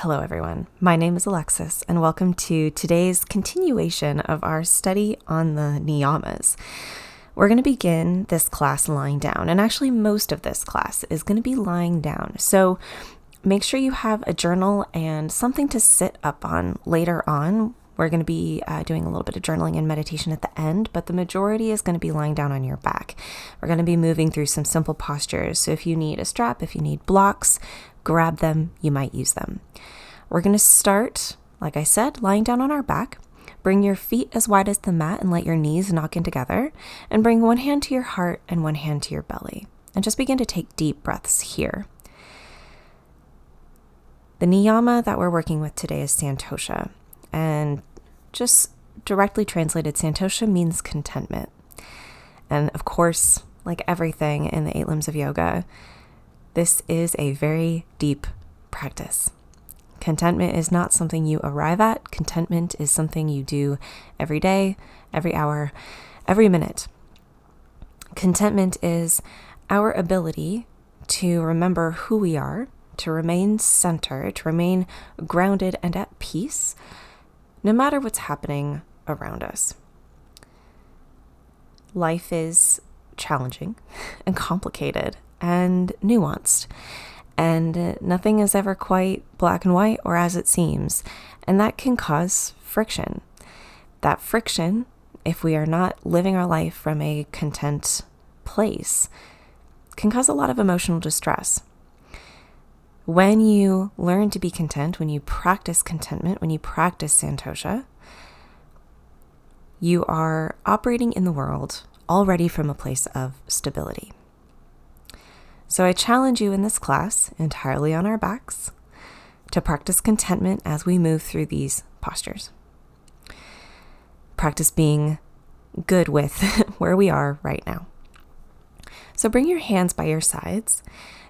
Hello everyone, my name is Alexis and welcome to today's continuation of our study on the niyamas. We're going to begin this class lying down, and actually most of this class is going to be lying down. So make sure you have a journal and something to sit up on later on. We're going to be doing a little bit of journaling and meditation at the end, but the majority is going to be lying down on your back. We're going to be moving through some simple postures. So if you need a strap, if you need blocks, grab them, you might use them. We're going to start, like I said, lying down on our back. Bring your feet as wide as the mat and let your knees knock in together. And bring one hand to your heart and one hand to your belly. And just begin to take deep breaths here. The niyama that we're working with today is Santosha. And just directly translated, Santosha means contentment. And of course, like everything in the 8 limbs of yoga, this is a very deep practice. Contentment is not something you arrive at. Contentment is something you do every day, every hour, every minute. Contentment is our ability to remember who we are, to remain centered, to remain grounded and at peace, no matter what's happening around us. Life is challenging and complicated and nuanced, and nothing is ever quite black and white or as it seems, and that can cause friction. That friction, if we are not living our life from a content place, can cause a lot of emotional distress. When you learn to be content, when you practice contentment, when you practice Santosha, you are operating in the world already from a place of stability. So I challenge you in this class, entirely on our backs, to practice contentment as we move through these postures. Practice being good with where we are right now. So bring your hands by your sides.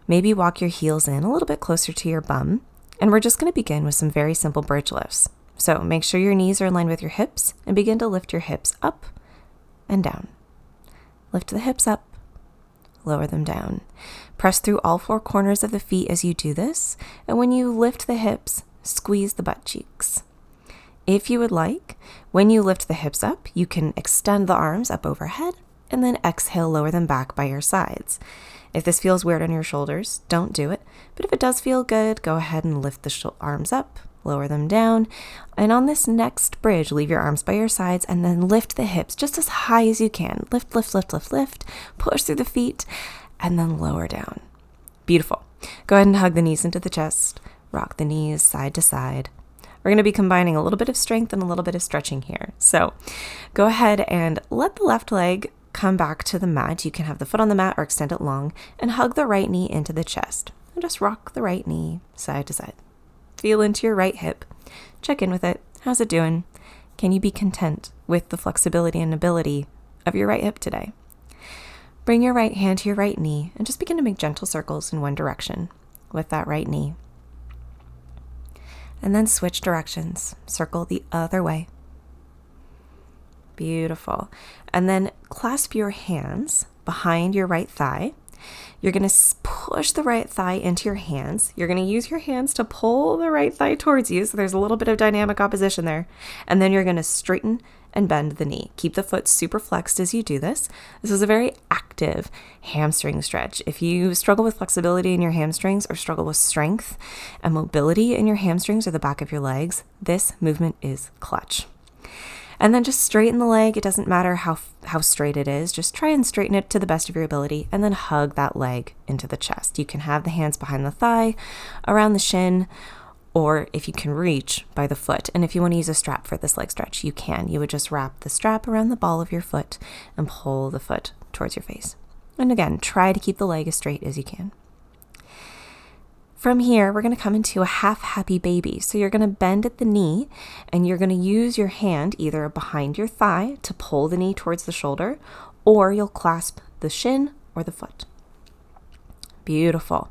Maybe walk your heels in a little bit closer to your bum. And we're just going to begin with some very simple bridge lifts. So make sure your knees are aligned with your hips and begin to lift your hips up and down. Lift the hips up, lower them down. Press through all 4 corners of the feet as you do this. And when you lift the hips, squeeze the butt cheeks. If you would like, when you lift the hips up, you can extend the arms up overhead and then exhale, lower them back by your sides. If this feels weird on your shoulders, don't do it. But if it does feel good, go ahead and lift the arms up, lower them down. And on this next bridge, leave your arms by your sides and then lift the hips just as high as you can. Lift, lift, lift, lift, lift. Push through the feet and then lower down. Beautiful. Go ahead and hug the knees into the chest. Rock the knees side to side. We're going to be combining a little bit of strength and a little bit of stretching here. So go ahead and let the left leg come back to the mat. You can have the foot on the mat or extend it long and hug the right knee into the chest. And just rock the right knee side to side. Feel into your right hip. Check in with it. How's it doing? Can you be content with the flexibility and ability of your right hip today? Bring your right hand to your right knee and just begin to make gentle circles in one direction with that right knee. And then switch directions. Circle the other way. Beautiful. And then clasp your hands behind your right thigh. You're going to push the right thigh into your hands. You're going to use your hands to pull the right thigh towards you. So there's a little bit of dynamic opposition there. And then you're going to straighten and bend the knee. Keep the foot super flexed as you do this. This is a very active hamstring stretch. If you struggle with flexibility in your hamstrings or struggle with strength and mobility in your hamstrings or the back of your legs, this movement is clutch. And then just straighten the leg. It doesn't matter how straight it is. Just try and straighten it to the best of your ability and then hug that leg into the chest. You can have the hands behind the thigh, around the shin, or if you can reach, by the foot. And if you want to use a strap for this leg stretch, you can. You would just wrap the strap around the ball of your foot and pull the foot towards your face. And again, try to keep the leg as straight as you can. From here, we're going to come into a half happy baby. So you're going to bend at the knee and you're going to use your hand either behind your thigh to pull the knee towards the shoulder, or you'll clasp the shin or the foot. Beautiful.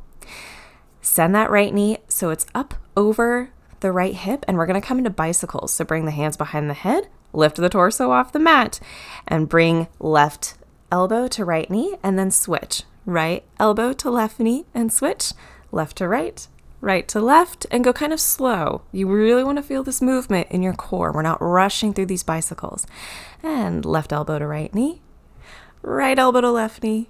Send that right knee so it's up over the right hip, and we're going to come into bicycles. So bring the hands behind the head, lift the torso off the mat, and bring left elbow to right knee, and then switch. Right elbow to left knee, and switch. Left to right, right to left, and go kind of slow. You really want to feel this movement in your core. We're not rushing through these bicycles. And left elbow to right knee, right elbow to left knee.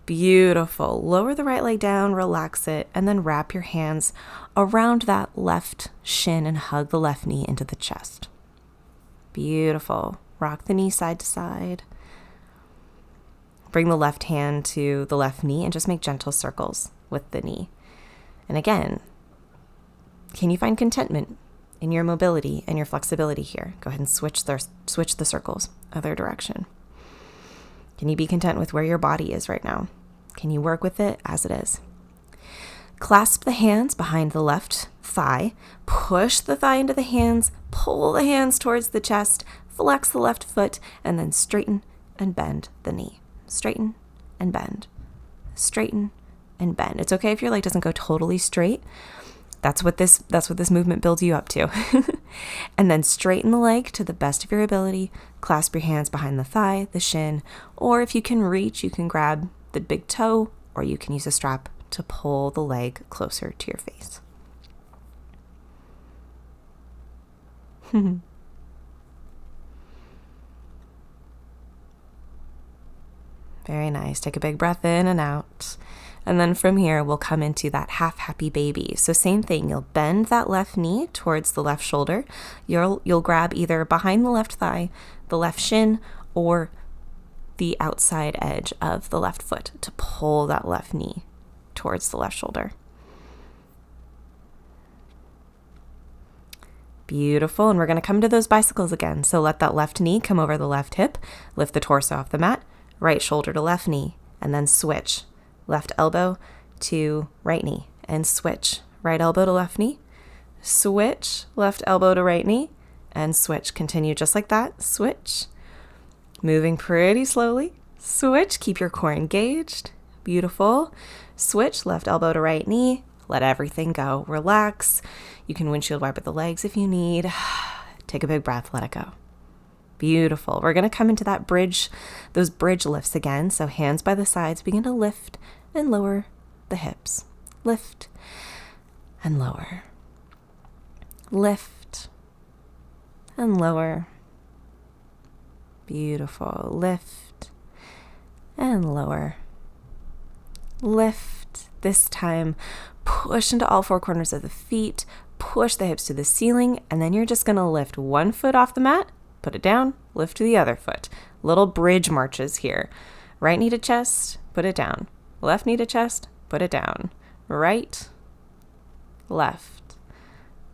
Beautiful. Lower the right leg down, relax it, and then wrap your hands around that left shin and hug the left knee into the chest. Beautiful. Rock the knee side to side. Bring the left hand to the left knee and just make gentle circles with the knee. And again, can you find contentment in your mobility and your flexibility here? Go ahead and switch the circles, other direction. Can you be content with where your body is right now? Can you work with it as it is? Clasp the hands behind the left thigh, push the thigh into the hands, pull the hands towards the chest, flex the left foot, and then straighten and bend the knee. Straighten and bend. Straighten and bend. It's okay if your leg doesn't go totally straight. That's what this movement builds you up to. And then straighten the leg to the best of your ability. Clasp your hands behind the thigh, the shin, or if you can reach, you can grab the big toe, or you can use a strap to pull the leg closer to your face. Very nice. Take a big breath in and out. And then from here, we'll come into that half happy baby. So same thing, you'll bend that left knee towards the left shoulder. You'll grab either behind the left thigh, the left shin, or the outside edge of the left foot to pull that left knee towards the left shoulder. Beautiful. And we're going to come to those bicycles again. So let that left knee come over the left hip, lift the torso off the mat, right shoulder to left knee, and then switch. Left elbow to right knee, and switch. Right elbow to left knee, switch. Left elbow to right knee, and switch. Continue just like that. Switch. Moving pretty slowly. Switch. Keep your core engaged. Beautiful. Switch. Left elbow to right knee. Let everything go. Relax. You can windshield wiper the legs if you need. Take a big breath. Let it go. Beautiful. We're going to come into that bridge, those bridge lifts again. So hands by the sides, begin to lift and lower the hips. Lift and lower. Lift and lower. Beautiful. Lift and lower. Lift. This time, push into all four corners of the feet, push the hips to the ceiling, and then you're just going to lift one foot off the mat. Put it down, lift to the other foot. Little bridge marches here. Right knee to chest, put it down. Left knee to chest, put it down. Right, left,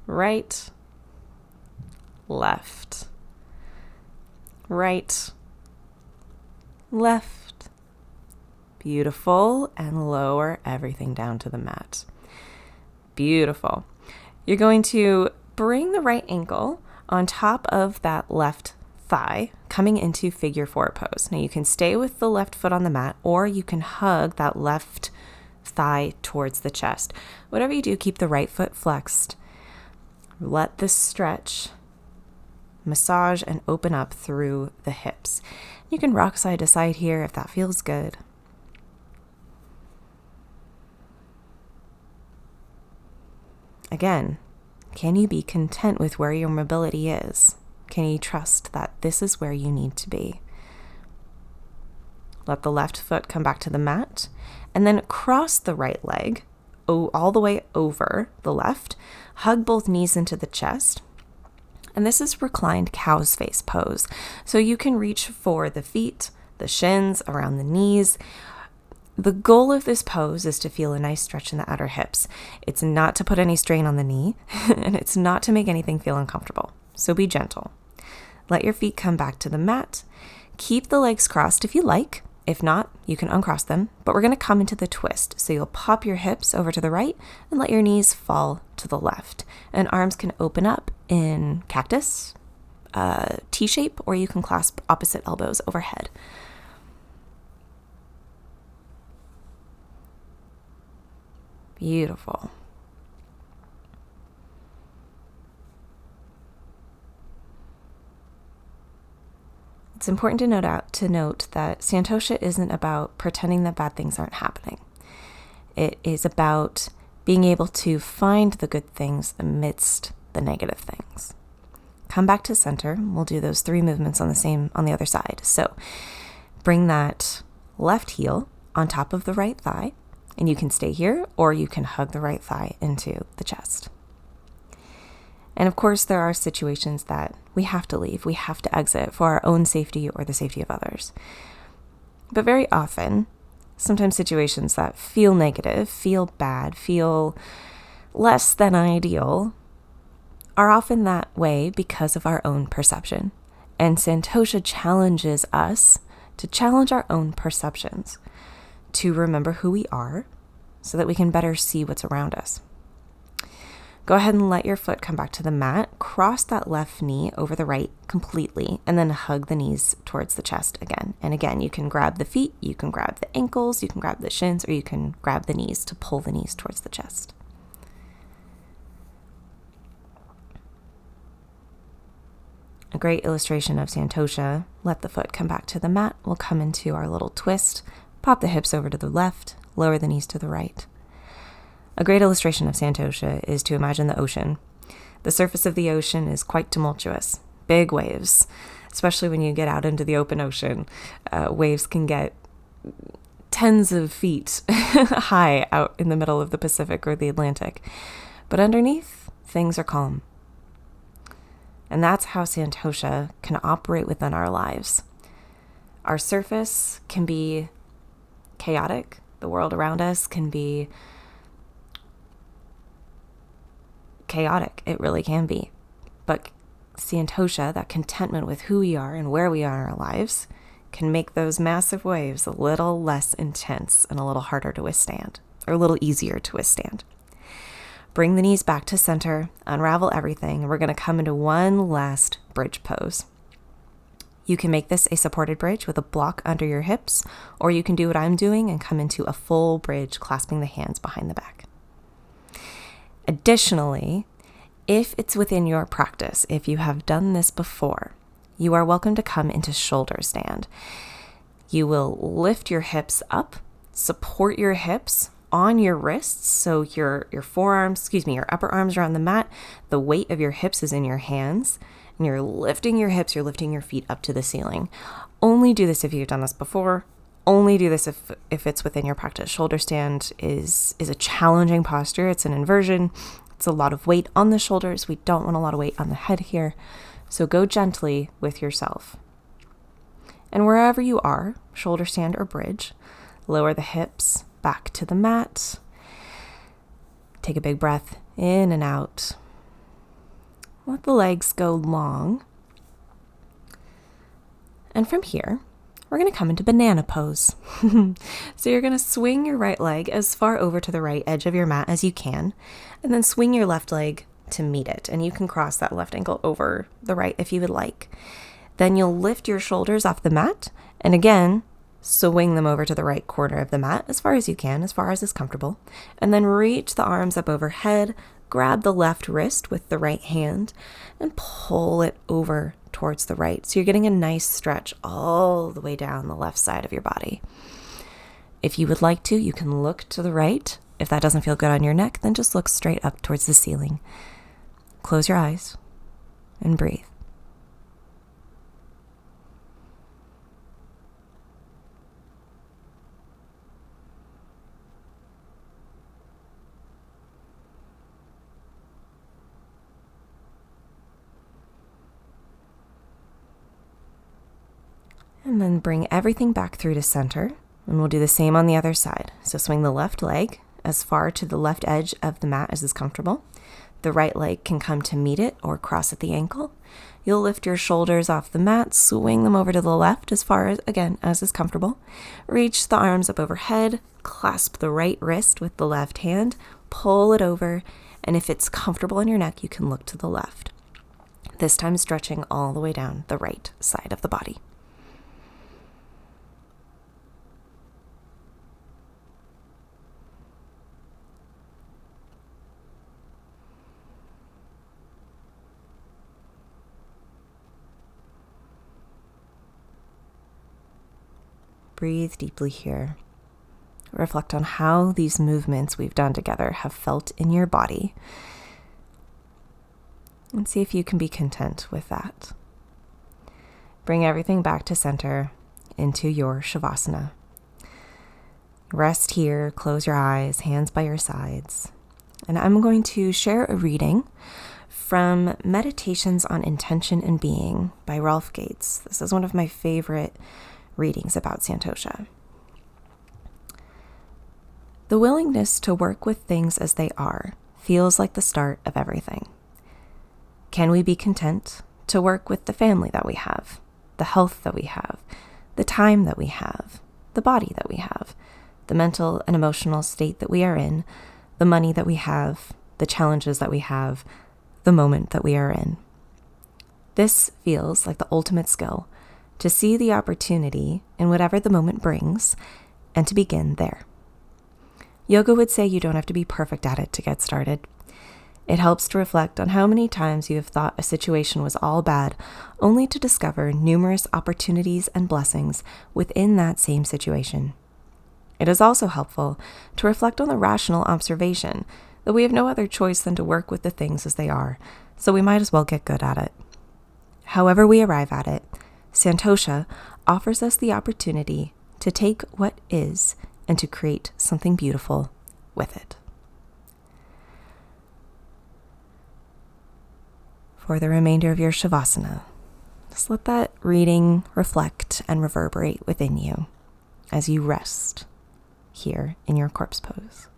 right, left, right, left. Beautiful. And lower everything down to the mat. Beautiful. You're going to bring the right ankle on top of that left thigh, coming into figure four pose. Now you can stay with the left foot on the mat, or you can hug that left thigh towards the chest. Whatever you do, keep the right foot flexed. Let this stretch, massage, and open up through the hips. You can rock side to side here if that feels good. Again, can you be content with where your mobility is? Can you trust that this is where you need to be? Let the left foot come back to the mat, and then cross the right leg all the way over the left. Hug both knees into the chest. And this is reclined cow's face pose. So you can reach for the feet, the shins, around the knees. The goal of this pose is to feel a nice stretch in the outer hips. It's not to put any strain on the knee, and it's not to make anything feel uncomfortable. So be gentle. Let your feet come back to the mat. Keep the legs crossed if you like. If not, you can uncross them, but we're going to come into the twist. So you'll pop your hips over to the right and let your knees fall to the left. And arms can open up in cactus, T-shape, or you can clasp opposite elbows overhead. Beautiful. It's important to note that Santosha isn't about pretending that bad things aren't happening. It is about being able to find the good things amidst the negative things. Come back to center. We'll do those 3 movements on the other side. So bring that left heel on top of the right thigh, and you can stay here or you can hug the right thigh into the chest. And of course, there are situations that we have to leave, we have to exit for our own safety or the safety of others. But very often, sometimes situations that feel negative, feel bad, feel less than ideal, are often that way because of our own perception. And Santosha challenges us to challenge our own perceptions, to remember who we are so that we can better see what's around us. Go ahead and let your foot come back to the mat. Cross that left knee over the right completely, and then hug the knees towards the chest again. And again, you can grab the feet, you can grab the ankles, you can grab the shins, or you can grab the knees to pull the knees towards the chest. A great illustration of Santosha, let the foot come back to the mat. We'll come into our little twist, pop the hips over to the left, lower the knees to the right. A great illustration of Santosha is to imagine the ocean. The surface of the ocean is quite tumultuous, big waves, especially when you get out into the open ocean. Waves can get tens of feet high out in the middle of the Pacific or the Atlantic. But underneath, things are calm. And that's how Santosha can operate within our lives. Our surface can be chaotic. The world around us can be chaotic. It really can be. But Santosha, that contentment with who we are and where we are in our lives, can make those massive waves a little less intense and a little harder to withstand, or a little easier to withstand. Bring the knees back to center, unravel everything, and we're going to come into one last bridge pose. You can make this a supported bridge with a block under your hips, or you can do what I'm doing and come into a full bridge, clasping the hands behind the back. Additionally, if it's within your practice, if you have done this before, you are welcome to come into shoulder stand. You will lift your hips up, support your hips on your wrists, so your upper arms are on the mat, the weight of your hips is in your hands, and you're lifting your hips, you're lifting your feet up to the ceiling. Only do this if you've done this before. Only do this if it's within your practice. Shoulder stand is a challenging posture. It's an inversion. It's a lot of weight on the shoulders. We don't want a lot of weight on the head here. So go gently with yourself. And wherever you are, shoulder stand or bridge, lower the hips back to the mat. Take a big breath in and out. Let the legs go long. And from here, we're going to come into banana pose. So you're going to swing your right leg as far over to the right edge of your mat as you can, and then swing your left leg to meet it. And you can cross that left ankle over the right if you would like. Then you'll lift your shoulders off the mat, and again, swing them over to the right corner of the mat as far as you can, as far as is comfortable. And then reach the arms up overhead, grab the left wrist with the right hand, and pull it over towards the right. So you're getting a nice stretch all the way down the left side of your body. If you would like to, you can look to the right. If that doesn't feel good on your neck, then just look straight up towards the ceiling. Close your eyes and breathe. And then bring everything back through to center. And we'll do the same on the other side. So swing the left leg as far to the left edge of the mat as is comfortable. The right leg can come to meet it or cross at the ankle. You'll lift your shoulders off the mat, swing them over to the left as far as, again, as is comfortable. Reach the arms up overhead, clasp the right wrist with the left hand, pull it over, and if it's comfortable on your neck, you can look to the left. This time stretching all the way down the right side of the body. Breathe deeply here. reflect on how these movements we've done together have felt in your body. And see if you can be content with that. Bring everything back to center into your Shavasana. Rest here, close your eyes, hands by your sides. And I'm going to share a reading from Meditations on Intention and Being by Rolf. This is one of my favorite readings about Santosha. The willingness to work with things as they are feels like the start of everything. Can we be content to work with the family that we have, the health that we have, the time that we have, the body that we have, the mental and emotional state that we are in, the money that we have, the challenges that we have, the moment that we are in? This feels like the ultimate skill, to see the opportunity in whatever the moment brings and to begin there. Yoga would say you don't have to be perfect at it to get started. It helps to reflect on how many times you have thought a situation was all bad, only to discover numerous opportunities and blessings within that same situation. It is also helpful to reflect on the rational observation that we have no other choice than to work with the things as they are, so we might as well get good at it. However we arrive at it, Santosha offers us the opportunity to take what is and to create something beautiful with it. For the remainder of your Shavasana, just let that reading reflect and reverberate within you as you rest here in your corpse pose.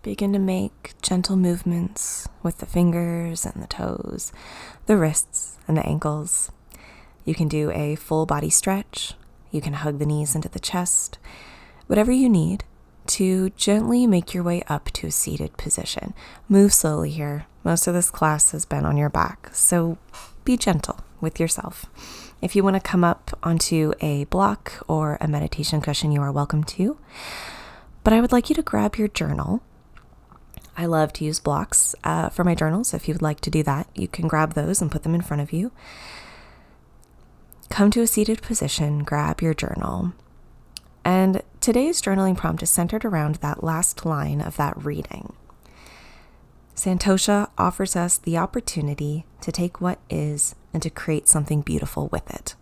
Begin to make gentle movements with the fingers and the toes, the wrists and the ankles. You can do a full body stretch. You can hug the knees into the chest. Whatever you need to gently make your way up to a seated position. Move slowly here. Most of this class has been on your back, so be gentle with yourself. If you want to come up onto a block or a meditation cushion, you are welcome to. But I would like you to grab your journal. I love to use blocks for my journals. If you would like to do that, you can grab those and put them in front of you. Come to a seated position, grab your journal. And today's journaling prompt is centered around that last line of that reading. Santosha offers us the opportunity to take what is and to create something beautiful with it.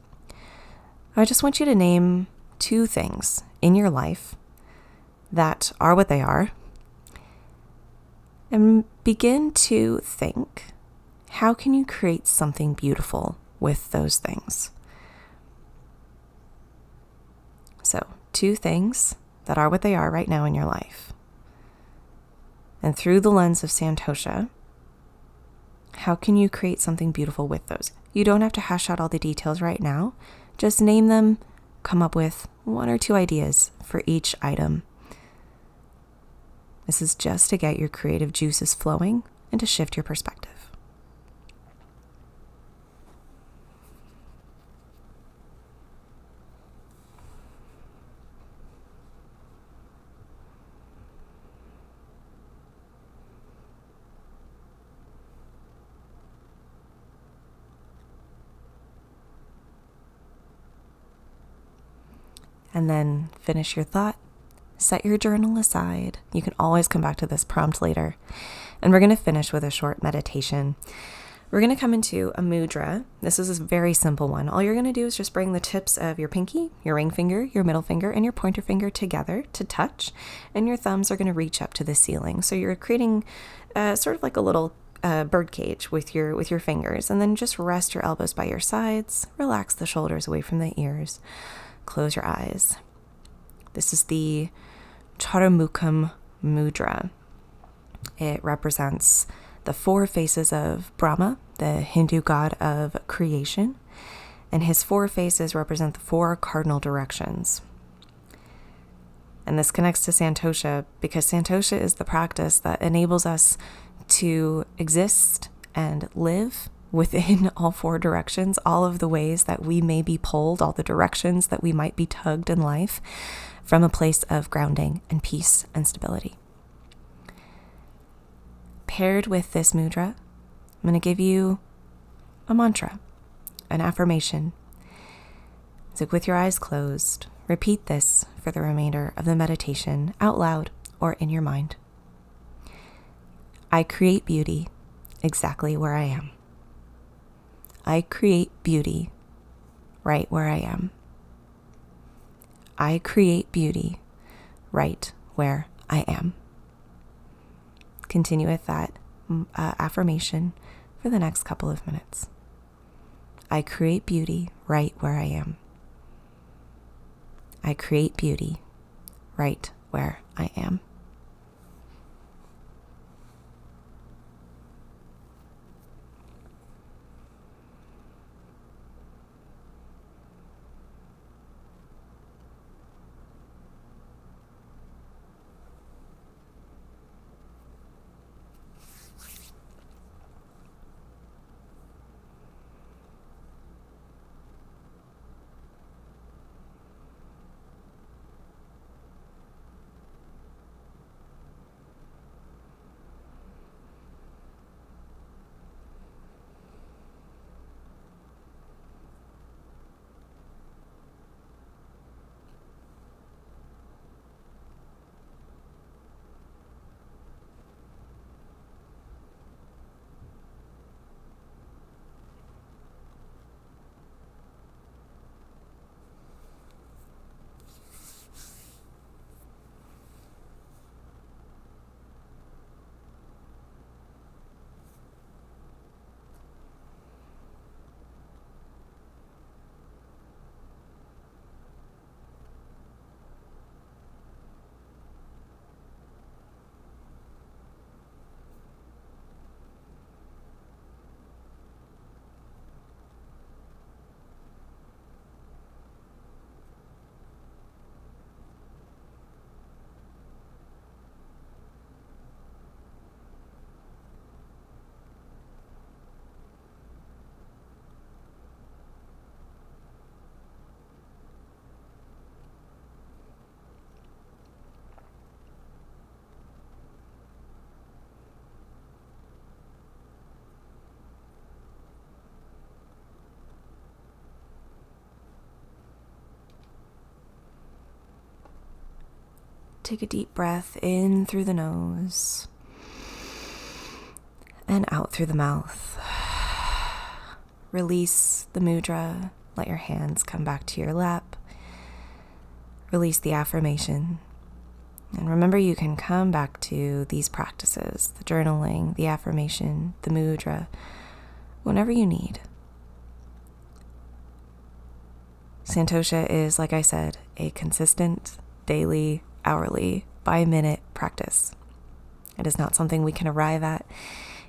I just want you to name 2 things in your life that are what they are, and begin to think, how can you create something beautiful with those things? So, 2 things that are what they are right now in your life. And through the lens of Santosha, how can you create something beautiful with those? You don't have to hash out all the details right now. Just name them, come up with 1 or 2 ideas for each item. This is just to get your creative juices flowing and to shift your perspective. And then finish your thought. Set your journal aside. You can always come back to this prompt later. And we're going to finish with a short meditation. We're going to come into a mudra. This is a very simple one. All you're going to do is just bring the tips of your pinky, your ring finger, your middle finger, and your pointer finger together to touch. And your thumbs are going to reach up to the ceiling. So you're creating sort of like a little bird cage with your fingers. And then just rest your elbows by your sides. Relax the shoulders away from the ears. Close your eyes. This is the Chaturmukham mudra. It represents the 4 faces of Brahma, the Hindu god of creation, and his 4 faces represent the 4 cardinal directions. And this connects to Santosha because Santosha is the practice that enables us to exist and live within all 4 directions, all of the ways that we may be pulled, all the directions that we might be tugged in life from a place of grounding and peace and stability. Paired with this mudra, I'm going to give you a mantra, an affirmation. So with your eyes closed, repeat this for the remainder of the meditation out loud or in your mind. I create beauty exactly where I am. I create beauty right where I am. I create beauty right where I am. Continue with that affirmation for the next couple of minutes. I create beauty right where I am. I create beauty right where I am. Take a deep breath in through the nose and out through the mouth. Release the mudra. Let your hands come back to your lap. Release the affirmation. And remember, you can come back to these practices, the journaling, the affirmation, the mudra, whenever you need. Santosha is, like I said, a consistent, daily, hourly, by-minute practice. It is not something we can arrive at.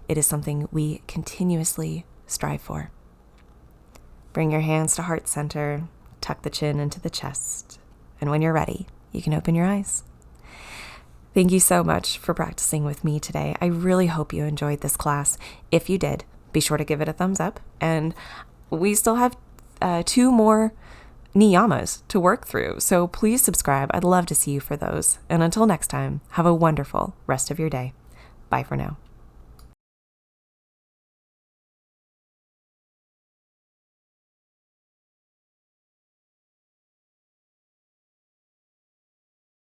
It is something we continuously strive for. Bring your hands to heart center, tuck the chin into the chest, and when you're ready, you can open your eyes. Thank you so much for practicing with me today. I really hope you enjoyed this class. If you did, be sure to give it a thumbs up. And we still have 2 more niyamas to work through, so please subscribe. I'd love to see you for those. And until next time, have a wonderful rest of your day. Bye for now.